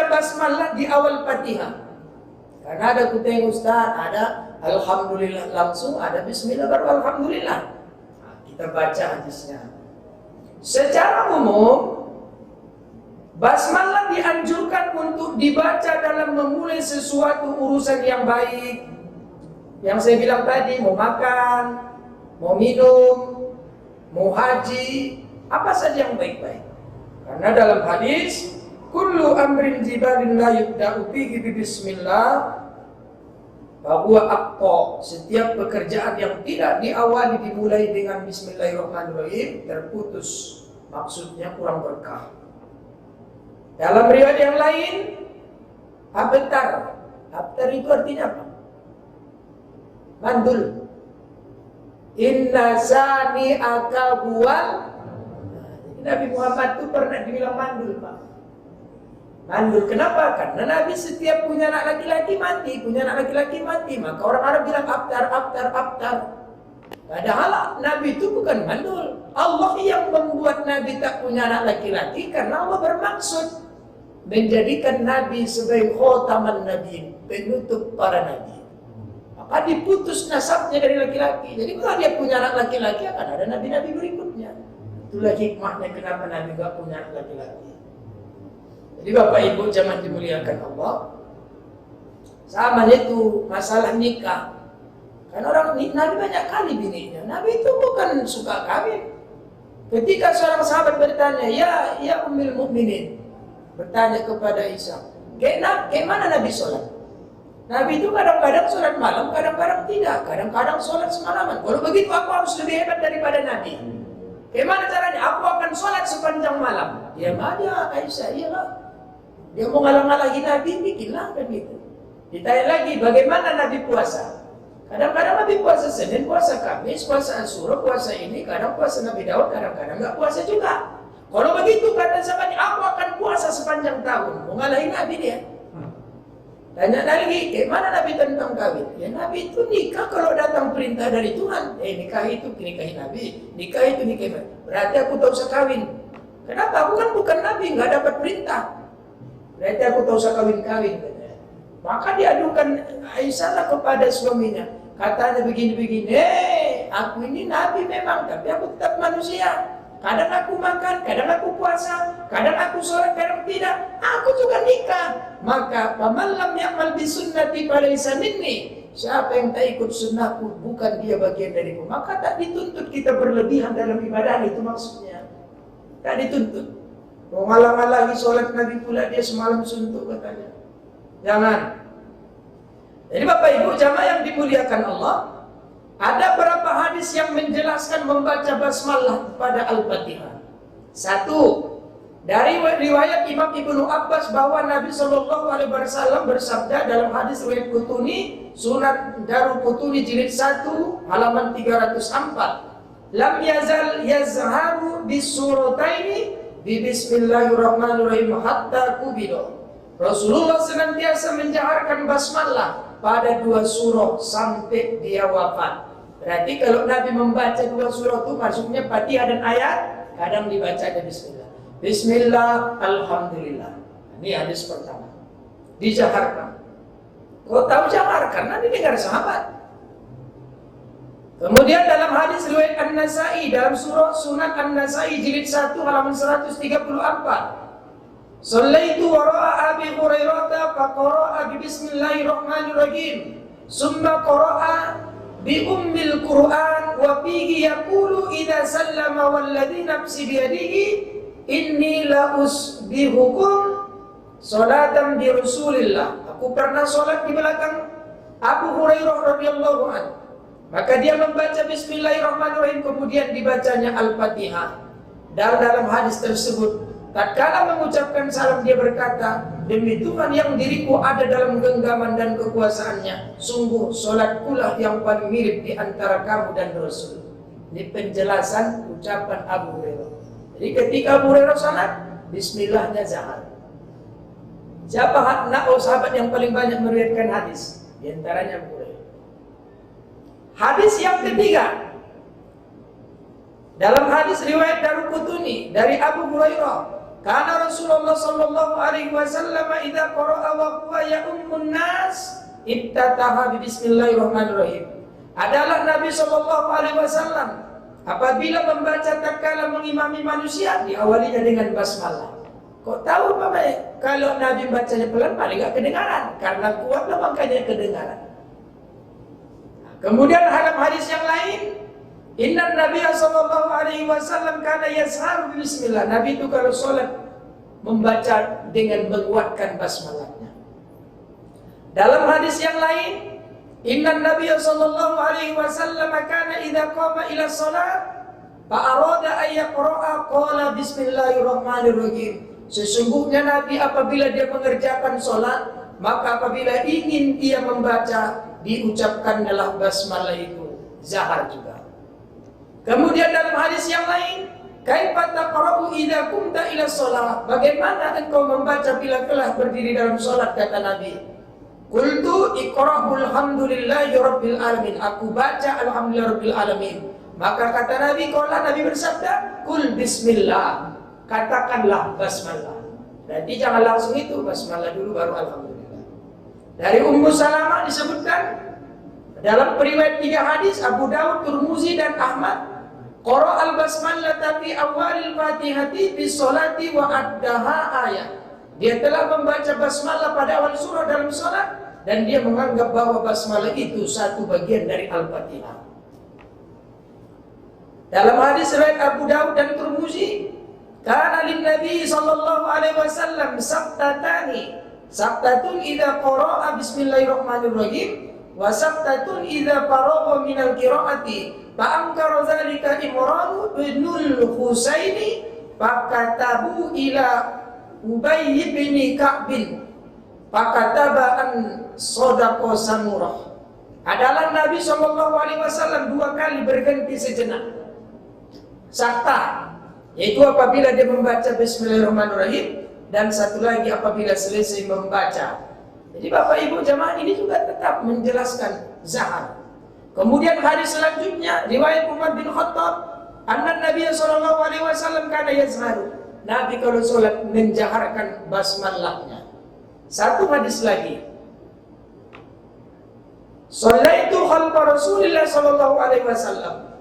basmalah di awal Fatihah. Karena ada kuteng Ustaz, ada alhamdulillah langsung, ada bismillah baru alhamdulillah. Nah, kita baca hadisnya. Secara umum, basmalah dianjurkan untuk dibaca dalam memulai sesuatu urusan yang baik. Yang saya bilang tadi, mau makan, mau minum, mau haji, apa saja yang baik-baik. Karena dalam hadis, kullu amrin jibalin la yubda'u fihi bismillah bahwa aqta, setiap pekerjaan yang tidak diawali dimulai dengan bismillahirrahmanirrahim terputus, maksudnya kurang berkah. Dalam riwayat yang lain, abtar itu artinya apa? Mandul. Inna sani'aka huwal. Nabi Muhammad itu pernah dibilang mandul, Pak. Mandul, kenapa? Karena Nabi setiap punya anak laki-laki mati, maka orang Arab bilang abtar. Padahal Nabi itu bukan mandul. Allah yang membuat Nabi tak punya anak laki-laki karena Allah bermaksud menjadikan Nabi sebagai khotaman Nabi, penutup para Nabi. Maka diputus nasabnya dari laki-laki. Jadi kalau dia punya anak laki-laki akan ada Nabi-Nabi berikutnya. Itulah hikmahnya kenapa Nabi gak punya anak laki-laki. Jadi Bapak Ibu jangan dimuliakan Allah. Sama itu masalah nikah. Karena orang Nabi banyak kali bininya. Nabi itu bukan suka kawin. Ketika seorang sahabat bertanya, ya Ummul Mukminin, bertanya kepada Isa, gimana Nabi sholat? Nabi itu kadang-kadang sholat malam, kadang-kadang tidak. Kadang-kadang sholat semalaman. Kalau begitu aku harus lebih hebat daripada Nabi. Gimana caranya? Aku akan sholat sepanjang malam. Diam aja Aisyah, iyalah. Dia mau ngalah-ngalahin Nabi, bikinlah kan gitu. Ditanya lagi, bagaimana Nabi puasa? Kadang-kadang Nabi puasa Senin, puasa Kamis, puasa Asyura, puasa ini. Kadang puasa Nabi Daud, kadang-kadang nggak puasa juga. Kalau begitu kata sahabatnya, aku akan puasa sepanjang tahun. Mau ngalahin Nabi dia. Tanya lagi, gimana Nabi tentang kawin? Ya Nabi itu nikah kalau datang perintah dari Tuhan. Nikah itu nikahin Nabi, nikah itu nikahin Nabi. Berarti aku tak usah kawin. Kenapa? Aku kan bukan Nabi, nggak dapat perintah. Berarti aku tak usah kawin-kawin. Maka diadukan Aisyah kepada suaminya. Katanya begini-begini, aku ini Nabi memang, tapi aku tetap manusia. Kadang aku makan, kadang aku puasa, kadang aku sholat, kadang tidak. Aku juga nikah. Maka faman lam ya'mal bi sunnati falaysa minni. Siapa yang tak ikut sunnahku bukan dia bagian dariku. Maka tak dituntut kita berlebihan dalam ibadah, itu maksudnya. Tak dituntut. Mau ngalah-ngalahi sholat Nabi pula dia semalam suntuk katanya. Jangan. Jadi Bapak Ibu jamaah yang dimuliakan Allah, ada beberapa hadis yang menjelaskan membaca basmalah pada Al-Fatihah. Satu, dari riwayat Imam Ibnu Abbas bahwa Nabi Shallallahu Alaihi Wasallam bersabda dalam hadis riwayat Qutuni, Sunan Daruqutni jilid 1 halaman 304. Lam yazal yazharu bisurataini bi bismillahirrahmanirrahim hatta kubido. Rasulullah senantiasa menjaharkan basmalah pada 2 surah sampai dia wafat. Berarti kalau Nabi membaca 2 surah itu maksudnya Fatihah dan ayat, kadang dibaca ada bismillah. Bismillah, alhamdulillah. Ini hadis pertama. Dijaharkan. Kau tahu jahar karena didengar sahabat. Kemudian dalam hadis riwayat An-Nasai dalam surah Sunan An-Nasai jilid 1 halaman 134. Sallaitu wara'a Abi Hurairah faqara'a bi bismillahirrahmanirrahim. Summa qara'a bi ummil Qur'an wa fihi yaqulu idza sallama walladzi nafsi bi yadihi inni la usbihukum salatan bi Rasulillah. Aku pernah salat di belakang Abu Hurairah radhiyallahu anhu. Maka dia membaca bismillahirrahmanirrahim kemudian dibacanya Al-Fatihah. Dan dalam hadis tersebut tatkala mengucapkan salam dia berkata, demi Tuhan yang diriku ada dalam genggaman dan kekuasaannya, sungguh solatkulah yang paling mirip di antara kamu dan Rasul. Ini penjelasan ucapan Abu Hurairah. Jadi ketika Abu Hurairah salat, bismillahnya zahar. Siapa sahabat yang paling banyak meriwayatkan hadis? Di antaranya Abu Hurairah. Hadis yang ketiga, dalam hadis riwayat Daruqutni dari Abu Hurairah, Karena Rasulullah sallallahu alaihi wasallam idza qara'a wa huwa ya'ummun nas iftataha bi bismillahirrahmanirrahim. Adalah Nabi sallallahu alaihi wasallam apabila membaca tatkala mengimami manusia diawalinya dengan basmalah. Kok tahu Bapak? Kalau Nabi bacanya pelan paling enggak kedengaran karena kuatlah makanya kedengaran. Kemudian dalam hadis yang lain, Inna Nabi sallallahu alaihi wasallam kana yazharu bismillah. Nabi itu kalau salat membaca dengan menguatkan basmalahnya. Dalam hadis yang lain, Inna Nabi sallallahu alaihi wasallam kana idza qama ila shalah fa arada ay yaqra'a qala bismillahirrahmanirrahim. Sesungguhnya Nabi apabila dia mengerjakan salat, maka apabila ingin dia membaca, diucapkanlah basmalah itu, zahar juga. Kemudian dalam hadis yang lain, kaifa taqra'u idza qumta ila shalah? Bagaimana engkau membaca bila telah berdiri dalam salat, kata Nabi. Qultu iqra'ul hamdulillahi rabbil alamin. Aku baca alhamdulillah rabbil alamin. Maka kata Nabi, qala Nabi bersabda, "Qul bismillah." Katakanlah basmalah. Jadi jangan langsung itu, basmalah dulu baru alhamdulillah. Dari Ummu Salamah disebutkan dalam periwayat 3 hadis Abu Dawud, Tirmizi dan Ahmad, qara al-basmalah fi awalil Fatihati bis sholati wa addaha ayat. Dia telah membaca basmalah pada awal surah dalam salat dan dia menganggap bahwa basmalah itu satu bagian dari Al-Fatihah. Dalam hadis riwayat Abu Dawud dan Tirmizi, kana lin Nabi sallallahu alaihi wasallam sabtatani, sabtatun idza qara'a bismillahirrahmanirrahim wa sabtatun idza faragha minal qira'ati. Fa ankara dzalika Imran bin Husaini fakatabu ila Ubay bin Ka'b fakataba an sadaqa Samurah. Adalah Nabi sallallahu alaihi wasallam 2 kali berganti sejenak. Sakta, yaitu apabila dia membaca bismillahirrahmanirrahim, dan satu lagi apabila selesai membaca. Jadi Bapak Ibu jamaah ini juga tetap menjelaskan zahar. Kemudian hadis selanjutnya riwayat Umar bin Khattab, anna Nabi sallallahu alaihi wasallam kana yazharu. Nabi kalau salat menjaharkan basmalahnya. Satu hadis lagi. Shallaitu khalfa Rasulillah sallallahu alaihi wasallam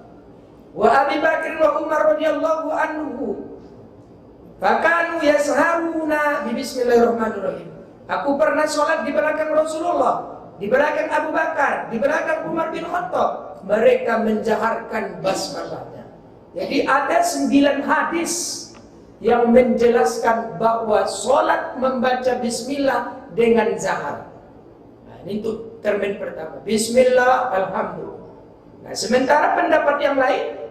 wa Abi Bakr wa Umar radhiyallahu anhu fakanu yasharuna bi bismillahirrahmanirrahim. Aku pernah sholat di belakang Rasulullah, di belakang Abu Bakar, di belakang Umar bin Khattab. Mereka menjaharkan basmalahnya. Jadi ada 9 hadis yang menjelaskan bahwa sholat membaca bismillah dengan zahar. Nah, ini untuk termin pertama, bismillah, alhamdulillah. Nah, sementara pendapat yang lain,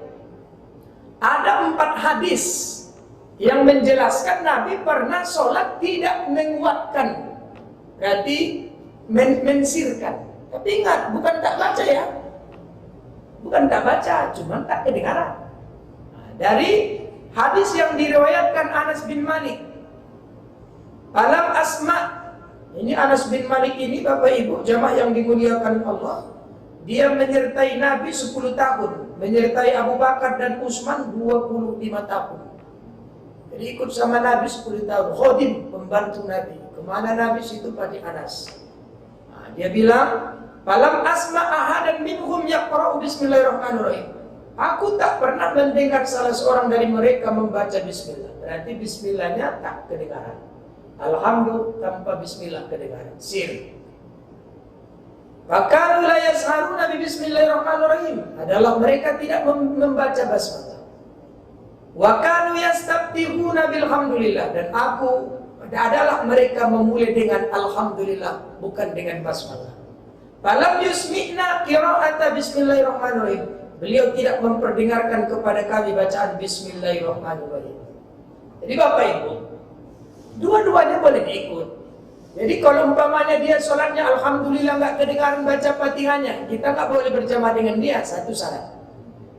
ada 4 hadis yang menjelaskan Nabi pernah sholat tidak menguatkan, berarti mensirkan. Tapi ingat, bukan tak baca ya, bukan tak baca, cuma tak kedengaran. Nah, dari hadis yang diriwayatkan Anas bin Malik, Alam Asma, ini Anas bin Malik ini Bapak Ibu jamaah yang dimuliakan Allah, dia menyertai Nabi 10 tahun, menyertai Abu Bakar dan Utsman 25 tahun. Jadi ikut sama Nabi 10 tahun, khodim, pembantu Nabi. Kemana Nabi situ Padi Anas. Nah, dia bilang, "Falam asma ahadan minhum yaqra'u bismillahirrahmanirrahim." Aku tak pernah mendengar salah seorang dari mereka membaca bismillah. Berarti bismillahnya tak kedengaran. Alhamdulillah tanpa bismillah kedengaran. Sir. Fakanu la yasharuna bi bismillahirrahmanirrahim. Adalah mereka tidak membaca basmalah. Wa kanu yastabtihuna bilhamdulillah, dan aku adalah mereka memulai dengan alhamdulillah, bukan dengan basmalah. Falam yusmi'na qira'ata bismillahirrahmanirrahim. Beliau tidak memperdengarkan kepada kami bacaan bismillahirrahmanirrahim. Jadi Bapak Ibu, dua-duanya boleh diikut. Jadi kalau umpamanya dia sholatnya alhamdulillah nggak kedengaran baca Fatihahnya, kita nggak boleh berjamaah dengan dia, satu syarat.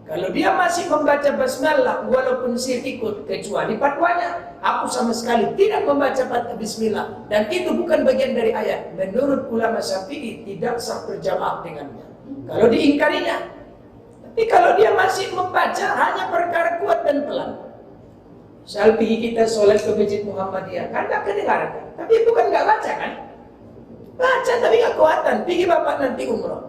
Kalau dia masih membaca basmalah walaupun sir ikut, kecuali fatwanya, aku sama sekali tidak membaca bismillah dan itu bukan bagian dari ayat. Menurut ulama Syafi'i tidak sah berjamaah dengannya kalau diingkarinya. Tapi kalau dia masih membaca hanya perkara kuat dan pelan, Soal pergi kita sholat ke Masjid Muhammadiyah, kan tak kedengaran kan? Tapi bukan nggak baca kan? Baca tapi nggak kuatan. Pergi bapak nanti umrah.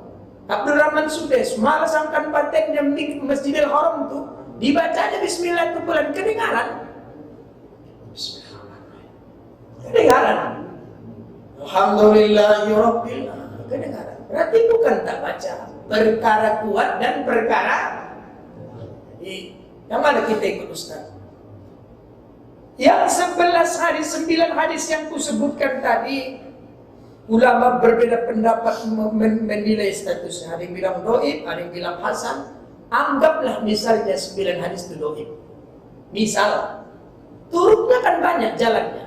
Abdurrahman Sudes malah sangkan patennya Masjidil Haram tuh dibacanya Bismillah ke bulan kedengaran. Kedengaran. Alhamdulillahirabbil alamin. Kedengaran. Berarti bukan tak baca. Perkara kuat dan perkara yang mana kita ikut Ustaz? Yang 11 hadis, 9 hadis yang kusebutkan tadi, ulama berbeda pendapat menilai statusnya. Ada yang bilang doib, ada yang bilang hasan. Anggaplah misalnya 9 hadis itu doib. Misal, turutnya kan banyak jalannya.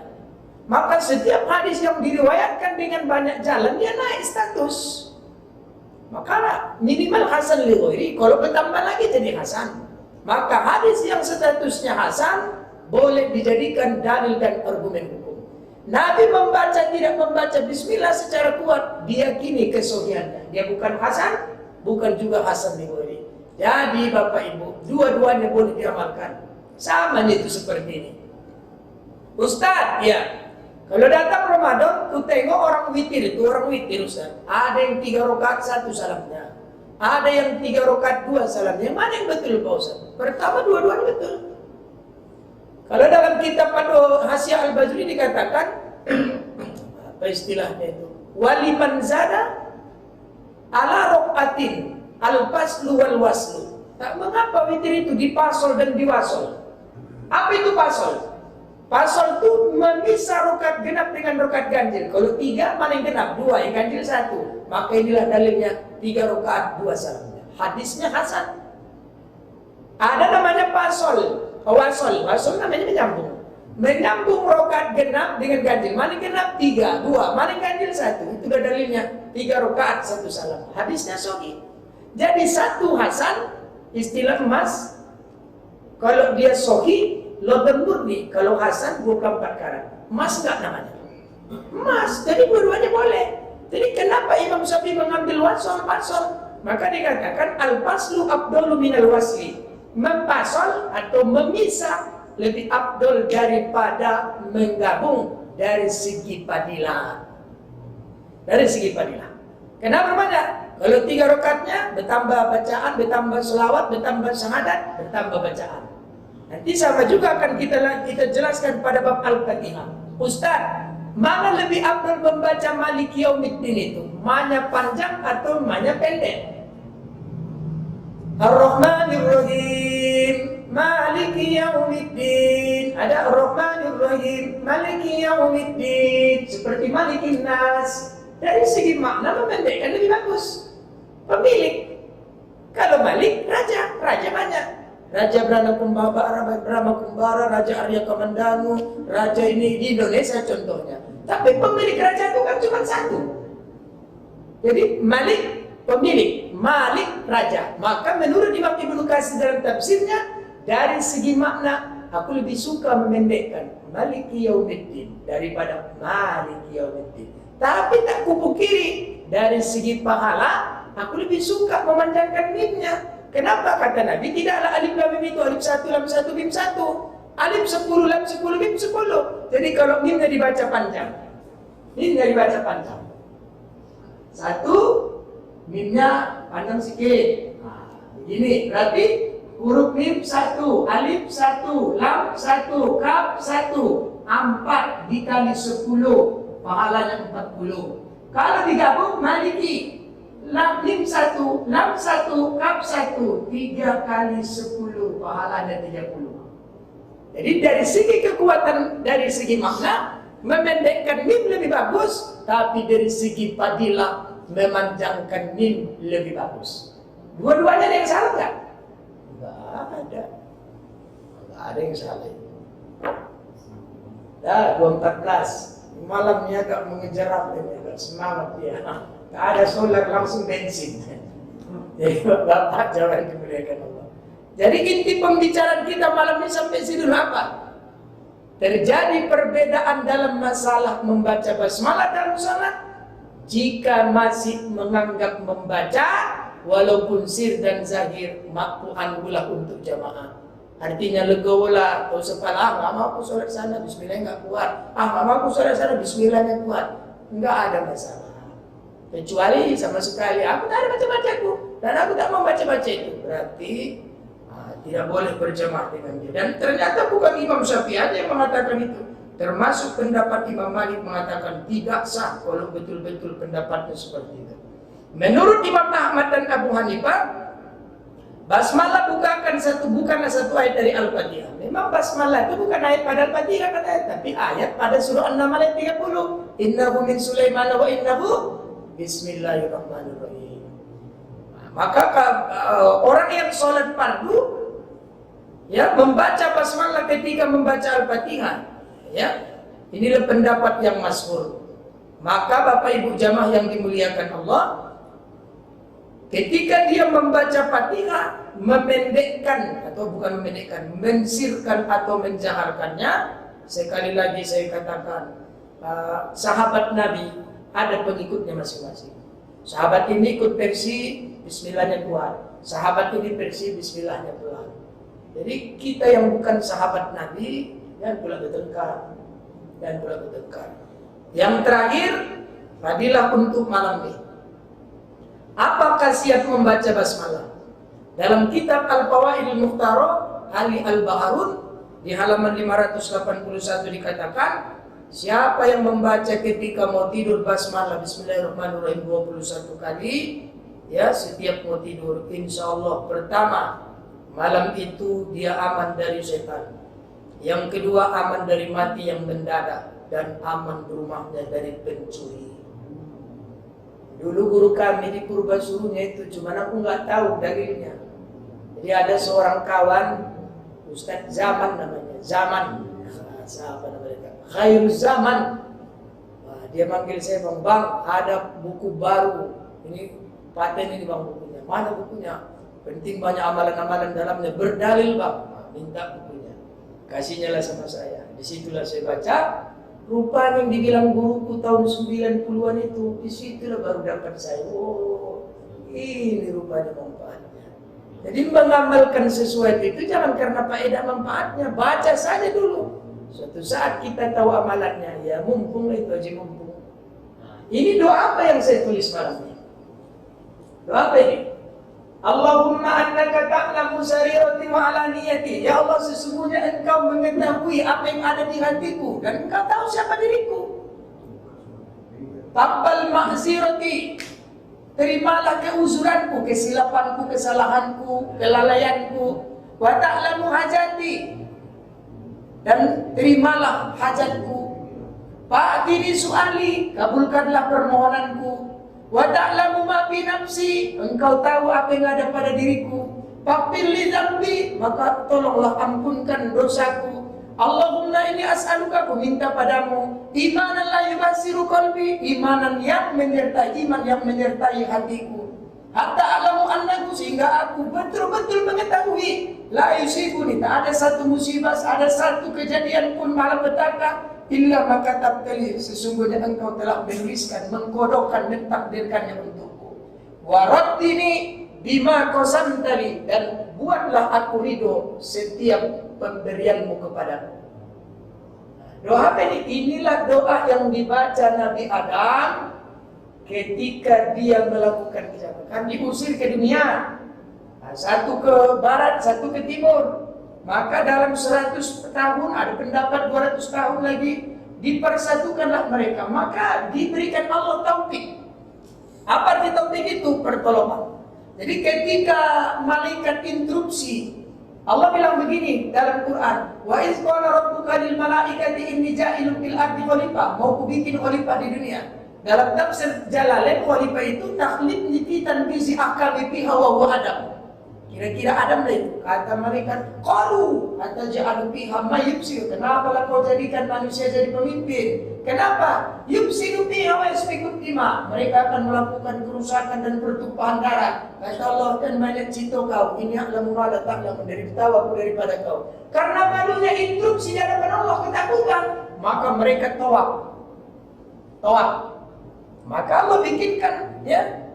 Maka setiap hadis yang diriwayatkan dengan banyak jalan, dia naik status. Maka minimal hasan li ghairi, kalau bertambah lagi jadi hasan. Maka hadis yang statusnya hasan boleh dijadikan dalil dan argumen hukum. Nabi membaca tidak membaca bismillah secara kuat, diyakini kesohihannya. Dia bukan hasan, bukan juga hasan li ghairi. Jadi Bapak Ibu, dua-duanya boleh diamalkan. Sama itu seperti ini. Ustaz, ya. Kalau datang Ramadan, ku tengok orang witir itu, orang witir Ustaz. Ada yang 3 rakaat 1 salamnya. Ada yang 3 rakaat 2 salamnya. Mana yang betul Pak Ustaz? Pertama dua-duanya betul. Kalau dalam kitab Hasyiah Al-Bajuri dikatakan apa istilahnya itu? Waliman zada ala raqatin al-faslu wal waslu. Tak mengapa witir itu dipasol dan diwasol. Apa itu pasol? Pasol itu memisah rakaat genap dengan rakaat ganjil. Kalau 3 mana yang genap? 2, yang ganjil 1. Maka inilah dalilnya 3 rakaat 2 salamnya. Hadisnya hasan. Ada namanya pasol. Wasol namanya menyambung. Menyambung rakaat genap dengan ganjil. Mana genap? 3, 2. Mana ganjil 1. Itu dalilnya 3 rakaat 1 salam. Hadisnya sahih. Jadi satu hasan istilah emas. Kalau dia sahih logam murni. Kalau hasan 24 karat. Emas enggak namanya? Emas. Jadi dua-duanya boleh. Jadi kenapa Imam Syafi'i mengambil wasol pasol? Maka dikatakan al-faslu afdalu minal wasli. Mempasol atau memisah lebih afdol daripada menggabung dari segi fadilah. Dari segi fadilah. Kenapa banyak? Kalau 3 rakaatnya bertambah bacaan, bertambah selawat, bertambah syahadat, bertambah bacaan. Nanti sama juga akan kita jelaskan pada bab Al-Fatihah. Ustaz, mana lebih afdal membaca Maliki Yaumiddin itu? Mana panjang atau mana pendek? Ar-Rahmanir Rahim, Maliki Yaumiddin. Ada Ar-Rahmanir Rahim, Maliki Yaumiddin. Seperti Malikin Nas. Dari segi makna memendekkan lebih bagus. Pemilik. Kalau Malik, raja banyak. Raja Brahma Kumbara, Raja Arya Kamandanu, Raja ini di Indonesia contohnya. Tapi pemilik raja itu kan cuma satu. Jadi Malik pemilik, Malik raja. Maka menurut Imam Ibnu Katsir dalam tafsirnya, dari segi makna aku lebih suka memendekkan Maliki Yaumiddin daripada Maliki Yaumiddin. Tapi tak kupungkiri dari segi pahala aku lebih suka memanjangkan mimnya. Kenapa? Kata Nabi, tidaklah alif lam mim itu alif 1 lam 1 mim 1. Alif 10 lam 10 mim 10. Jadi kalau mimnya dibaca panjang, mimnya dibaca panjang. 1 mimnya panjang sedikit. Begini, berarti huruf mim 1, alif 1, lam 1, kaf 1, 4 dikali 10, pahalanya 40. Kalau digabung Maliki, lam mim 1, lam 1, kaf 1, 3 kali 10, pahalanya 30. Jadi dari segi kekuatan, dari segi makna, memendekkan mim lebih bagus, tapi dari segi fadilah memanjangkan mim lebih bagus. Dua-duanya ada yang salah nggak? Nggak ada yang salah. Dah 2.14 malamnya agak mengejar apa ini, agak semangat dia. Nggak ada solar, langsung bensin. Jadi Bapak jangan dimuliakan Allah. Jadi inti pembicaraan kita malam ini sampai sini apa? Terjadi perbedaan dalam masalah membaca basmalah dalam salat. Jika masih menganggap membaca walaupun sir dan zahir makruhan pula untuk jamaah. Artinya legowo lah, atau sepala, nggak mau aku sholat sana, bismillah nggak kuat. Nggak mau aku sholat sana, bismillahnya kuat. Nggak ada masalah. Kecuali sama sekali, aku tak ada baca-bacaku. Dan aku tak mau baca-baca itu. Berarti tidak boleh berjamaah dengan dia. Dan ternyata bukan Imam Syafi'i aja yang mengatakan itu. Termasuk pendapat Imam Malik mengatakan tidak sah kalau betul-betul pendapatnya seperti itu. Menurut Imam Ahmad dan Abu Hanifah, basmalah bukanlah satu ayat dari Al-Fatihah. Memang basmalah itu bukan ayat pada Al-Fatihah tapi ayat pada surah An-Naml ayat 30. Innahu min Sulaiman wa innahu bismillahirrahmanirrahim. Maka orang yang sholat fardu ya membaca basmalah ketika membaca Al-Fatihah, ya. Inilah pendapat yang masyhur. Maka Bapak Ibu jamaah yang dimuliakan Allah, ketika dia membaca Fatihah, mensirkan atau menjaharkannya, sekali lagi saya katakan, sahabat Nabi ada pengikutnya masing-masing. Sahabat ini ikut versi bismillahnya kuat, sahabat ini versi bismillahnya pelan. Jadi kita yang bukan sahabat Nabi dan pula bertengkar. Yang terakhir, fadilah untuk malam ini. Apa khasiat membaca basmalah? Dalam kitab Al-Fawaidul Mukhtarah Ali Al-Baharun di halaman 581 dikatakan, siapa yang membaca ketika mau tidur basmalah bismillahirrahmanirrahim 21 kali, ya, setiap mau tidur, insya Allah pertama malam itu dia aman dari setan. Yang kedua aman dari mati yang mendadak dan aman rumahnya dari pencuri. Dulu guru kami di Purbasurunya itu, cuman aku nggak tahu dalilnya. Jadi ada seorang kawan, Ustadz Zaman namanya, Zaman, siapa namanya? Khairul Zaman. Nah, dia manggil saya, bang, ada buku baru. Ini paten ini bang bukunya. Mana bukunya? Penting banyak amalan-amalan dalamnya, berdalil bang. Nah, minta bukunya, kasihnya lah sama saya. Disitulah saya baca. Rupanya yang dibilang guruku tahun 90-an itu, disitulah baru dapat saya. Oh, ini rupanya manfaatnya. Jadi mengamalkan sesuatu itu jangan karena faedah manfaatnya, baca saja dulu. Suatu saat kita tahu amalannya, ya mumpung itu aja mumpung. Ini doa apa yang saya tulis malam ini? Doa apa ini? Allahumma annaka ta'lamu sarirati wa alaniyati. Ya Allah, sesungguhnya engkau mengetahui apa yang ada di hatiku dan engkau tahu siapa diriku. Taqbal ma'zirati. Terimalah keuzuranku, kesilapanku, kesalahanku, kelalaianku. Wa ta'lamu hajati. Dan terimalah hajatku. Fa'atini su'ali, kabulkanlah permohonanku. Wa ta'lamu ma fi nafsi, engkau tahu apa yang ada pada diriku. Faghfir li dzambi, maka tolonglah ampunkan dosaku. Allahumma inni as'aluka, aku minta padamu, imanan la yubasiru qalbi, imanan yang menyertai hatiku. Hatta alamu annahu, sehingga aku betul-betul mengetahui, la yusibuni, tak ada satu musibah, ada satu kejadian pun malapetaka, illa maka tabtali, sesungguhnya engkau telah menuliskan, mengkodokkan, mentakdirkannya untukku. Waraddini bima qasamtali, dan buatlah aku ridho setiap pemberianmu kepadaku. Doa apa ini? Inilah doa yang dibaca Nabi Adam ketika dia melakukan kejahatan. Kan diusir ke dunia, satu ke barat, satu ke timur. Maka dalam 100 tahun, ada pendapat 200 tahun lagi, dipersatukanlah mereka. Maka diberikan Allah taufik. Apa arti taufik itu? Pertolongan. Jadi ketika malaikat instruksi, Allah bilang begini dalam Quran, wa iz qala rabbuka lil malaikati inni ja'ilun fil ardi khalifah, mau ku bikin khalifah di dunia. Dalam tafsir Jalalain, khalifah itu takhlid nifitan bizi akami fiha wa huwa Adam. Kira-kira Adam lah itu. Kata malaikat, qalu ataj'alu fiha ma yufsidu, kenapa kau jadikan manusia jadi pemimpin? Kenapa? Yufsidu fiha wa yasfiku dima, mereka akan melakukan kerusakan dan pertumpahan darah. Kata Allah, dan banyak cinta kau, ini a'lamu ma la ta'lamu, dari tawaku daripada kau. Karena malunya instruksi di hadapan Allah, ketakutan, maka mereka tawaf. Maka Allah bikinkan, ya,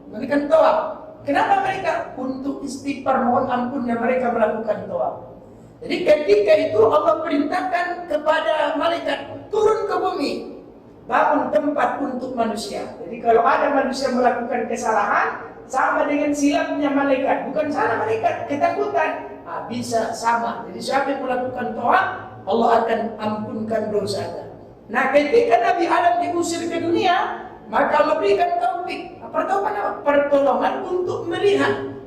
berikan tawaf. Kenapa mereka? Untuk istighfar, mohon ampunnya mereka melakukan tawaf. Jadi ketika itu Allah perintahkan kepada malaikat turun ke bumi, bangun tempat untuk manusia. Jadi kalau ada manusia melakukan kesalahan, sama dengan silapnya malaikat, bukan salah malaikat, ketakutan. Bisa sama. Jadi siapa yang melakukan taat, Allah akan ampunkan dosanya. Nah, ketika Nabi Adam diusir ke dunia, maka Allah berikan taufik. Pertolongan untuk melihat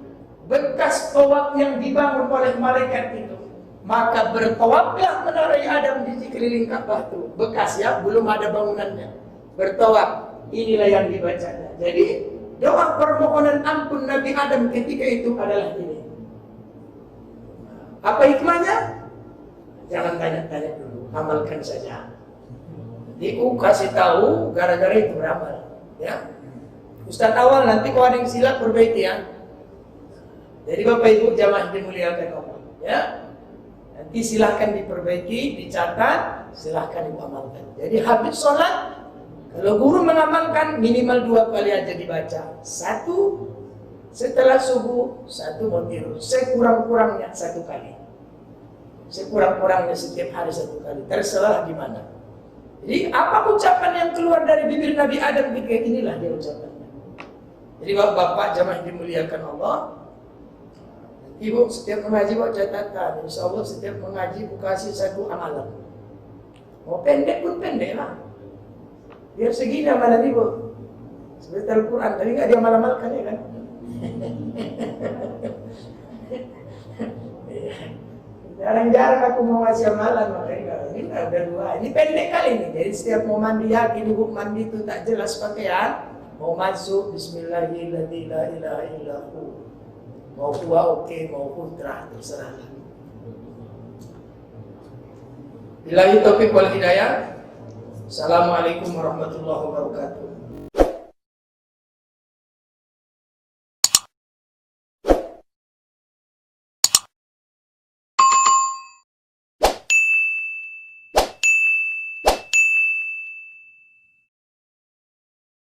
bekas tawaf yang dibangun oleh malaikat itu. Maka bertawaflah menara Adam di sekeliling Ka'bah itu. Bekas ya, belum ada bangunannya. Bertawaf, inilah yang dibacanya. Jadi doa permohonan ampun Nabi Adam ketika itu adalah ini. Apa hikmahnya? Jangan tanya-tanya dulu, amalkan saja. Aku kasih tahu gara-gara itu beramal. Ya, Ustaz awal nanti kalau ada yang silap perbaiki ya. Jadi Bapak Ibu jamaah dimuliakan Allah. Ya, nanti silahkan diperbaiki, dicatat, silahkan Ibu amalkan. Jadi habis sholat, kalau guru mengamalkan minimal 2 kali aja dibaca. 1 setelah subuh, 1 mau tidur. Sekurang-kurangnya 1 kali. Sekurang-kurangnya setiap hari 1 kali. Terserah gimana. Jadi apa ucapan yang keluar dari bibir Nabi Adam ketika inilah dia ucapannya. Jadi bapak jamaah dimuliakan Allah. Ibu setiap mengaji bawa catatan. Insya Allah setiap mengaji aku kasih 1 amalan. Mau pendek pun pendek lah. Biar segini amalan ibu. Seperti Al-Quran, tadi nggak dia amal-amalkan ya kan? Jarang-jarang aku mau ngasih amalan, makanya ini udah 2. Ini pendek kali ini. Jadi setiap mau mandi, yakin ibu mandi itu tak jelas pakaian. Mau masuk, Bismillahirrahmanirrahim. Mau tua oke, mau putra terserah. Billahi taufiq wal hidayah. Assalamualaikum warahmatullahi wabarakatuh.